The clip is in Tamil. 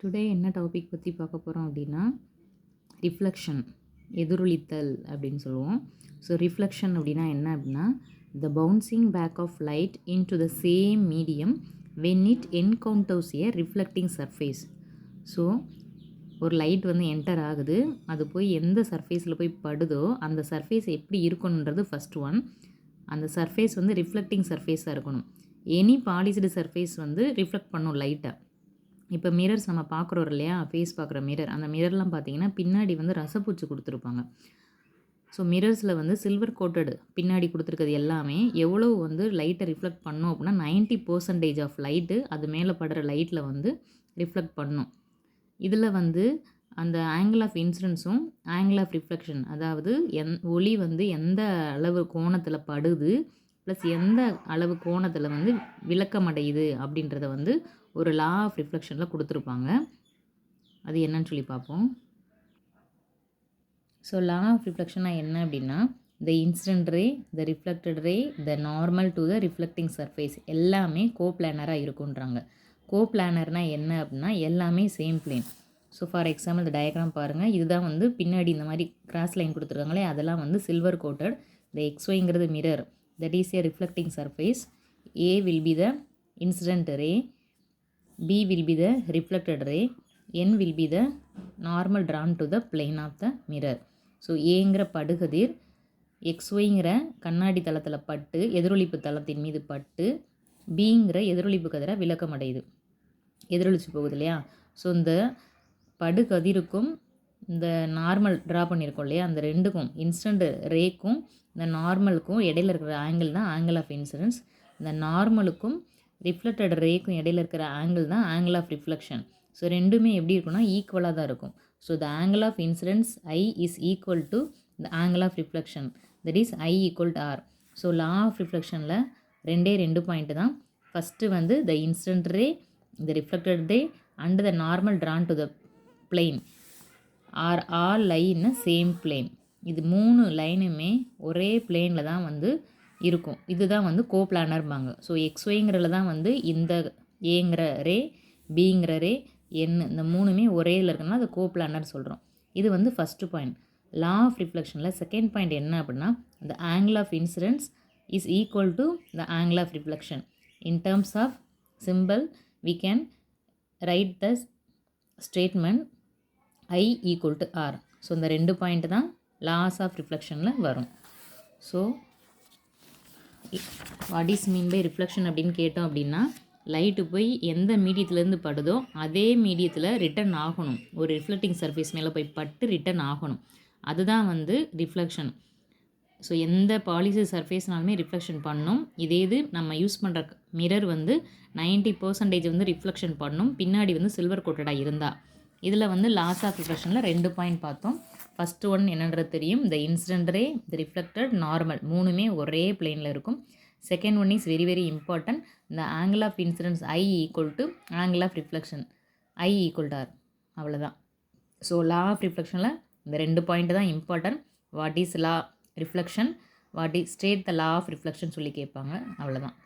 டுடே என்ன டாபிக் பற்றி பார்க்க போகிறோம் அப்படின்னா ரிஃப்ளெக்ஷன், எதிரொலித்தல் அப்படின்னு சொல்லுவோம். ஸோ ரிஃப்ளெக்ஷன் அப்படின்னா என்ன அப்படின்னா the bouncing back of light into the same medium when it encounters a reflecting surface. So ஒரு லைட் வந்து என்டர் ஆகுது, அது போய் எந்த சர்ஃபேஸில் போய் படுதோ அந்த சர்ஃபேஸ் எப்படி இருக்கணுன்றது ஃபஸ்ட் ஒன். அந்த சர்ஃபேஸ் வந்து ரிஃப்ளெக்டிங் சர்ஃபேஸாக இருக்கணும். எனி பாலிஸ்டு சர்ஃபேஸ் வந்து ரிஃப்ளெக்ட் பண்ணும் லைட்டை. இப்போ மிரர்ஸ் நம்ம பார்க்குறோம் இல்லையா, ஃபேஸ் பார்க்குற மிரர், அந்த மிரர்லாம் பார்த்தீங்கன்னா பின்னாடி வந்து ரசப்பூச்சி கொடுத்துருப்பாங்க. ஸோ மிரர்ஸில் வந்து சில்வர் கோட்டடு பின்னாடி கொடுத்துருக்கிறது எல்லாமே எவ்வளோ வந்து லைட்டை ரிஃப்ளெக்ட் பண்ணும் அப்படின்னா 90% ஆஃப் லைட்டு அது மேலே படுற லைட்டில் வந்து ரிஃப்ளெக்ட் பண்ணும். இதில் வந்து அந்த ஆங்கிள் ஆஃப் இன்சிடென்ஸும் ஆங்கிள் ஆஃப் ரிஃப்ளெக்ஷன், அதாவது ஒளி வந்து எந்த அளவு கோணத்தில் படுது ப்ளஸ் எந்த அளவு கோணத்தில் வந்து விளக்கமடையுது அப்படின்றத வந்து ஒரு லா ஆஃப் ரிஃப்ளெக்ஷனில் கொடுத்துருப்பாங்க. அது என்னன்னு சொல்லி பார்ப்போம். ஸோ லா ஆஃப் ரிஃப்ளெக்ஷனாக என்ன அப்படின்னா the incident ray, the reflected ray, the normal to the reflecting surface எல்லாமே கோப்ளானராக இருக்குன்றாங்க. கோப்ளானர்னால் என்ன அப்படின்னா எல்லாமே same plane. So for example இந்த டயக்ராம் பாருங்கள், இதுதான் வந்து பின்னாடி இந்த மாதிரி கிராஸ் லைன் கொடுத்துருக்காங்களே அதெல்லாம் வந்து சில்வர் கோட்டட். த எக்ஸ்ஒய்ங்கிறது mirror, that is a reflecting surface. A will be the incident ray, B will be the reflected ray, N will be the normal drawn to the plane of the mirror. So ஏங்கிற படுகதிர் XYங்கிற கண்ணாடி தளத்தில் பட்டு எதிரொலிப்பு தளத்தின் மீது பட்டு பிங்கிற எதிரொலிப்பு கதிரை விளக்கமடையுது, எதிரொலிச்சு போகுது இல்லையா. ஸோ இந்த படுகதிருக்கும் இந்த நார்மல் ட்ரா பண்ணியிருக்கோம் இல்லையா, அந்த ரெண்டுக்கும் இன்ஸ்டன்ட் ரேக்கும் இந்த நார்மலுக்கும் இடையில இருக்கிற ஆங்கிள் தான் ஆங்கிள் ஆஃப் இன்சிடென்ஸ். இந்த நார்மலுக்கும் ரிஃப்ளெக்டட் ரேக்கும் இடையில இருக்கிற ஆங்கிள் தான் ஆங்கிள் ஆஃப் ரிஃப்ளெக்ஷன். ஸோ ரெண்டுமே எப்படி இருக்குன்னா ஈக்குவலாக தான் இருக்கும். So the angle of incidence i is equal to the angle of reflection, that is i equal to r. So law of ரிஃப்ளெக்ஷனில் ரெண்டு பாயிண்ட் தான். ஃபஸ்ட்டு வந்து the incident ray, the reflected ray and the normal drawn to the plane are all lie in a same plane. இது மூணு லைனுமே ஒரே பிளேனில் தான் வந்து இருக்கும். இதுதான் வந்து கோப்ளானர்பாங்க. ஸோ எக்ஸ்ஒய்ங்கிறதுல தான் வந்து இந்த ஏங்கிற ரே, பிங்கிற ரே, என் இந்த மூணுமே ஒரே இதில் இருக்குன்னா அது கோப்ளானர் சொல்கிறோம். இது வந்து ஃபஸ்ட்டு பாயிண்ட். லா ஆஃப் ரிஃப்ளெக்ஷனில் செகண்ட் பாயிண்ட் என்ன அப்படின்னா the angle of incidence is equal to the angle of reflection. In terms of symbol we can write the statement I equal to R. So இந்த ரெண்டு பாயிண்ட் தான் laws of reflectionல வரும். So what is mean by reflection அப்படின்னு கேட்டோம் அப்படின்னா லைட்டு போய் எந்த மீடியத்துலேருந்து படுதோ அதே மீடியத்தில் ரிட்டன் ஆகணும். ஒரு ரிஃப்ளெக்டிங் சர்ஃபேஸ் மேலே போய் பட்டு ரிட்டன் ஆகணும். அதுதான் வந்து ரிஃப்ளெக்ஷன். ஸோ எந்த பாலிசி சர்ஃபேஸ்னாலுமே ரிஃப்ளெக்ஷன் பண்ணும். இதே இது நம்ம யூஸ் பண்ணுற மிரர் வந்து 90% வந்து ரிஃப்ளெக்ஷன் பண்ணும், பின்னாடி வந்து சில்வர் கோட்டடாக இருந்தால். இதில் வந்து லாஸ் ஆஃப் ரிஃப்ளெக்ஷனில் ரெண்டு பாயிண்ட் பார்த்தோம். ஃபஸ்ட்டு ஒன் என்னன்றது தெரியும், the incident ray, the reflected, normal மூணுமே ஒரே பிளேனில் இருக்கும். Second one is very very important, the angle of incidence I equal to angle of reflection I equal to R. அவ்வளோதான். ஸோ லா ஆஃப் ரிஃப்ளெக்ஷனில் இந்த ரெண்டு பாயிண்ட் தான் important. What is law reflection, what is state the law of reflection சொல்லி கேட்பாங்க. அவ்வளோதான்.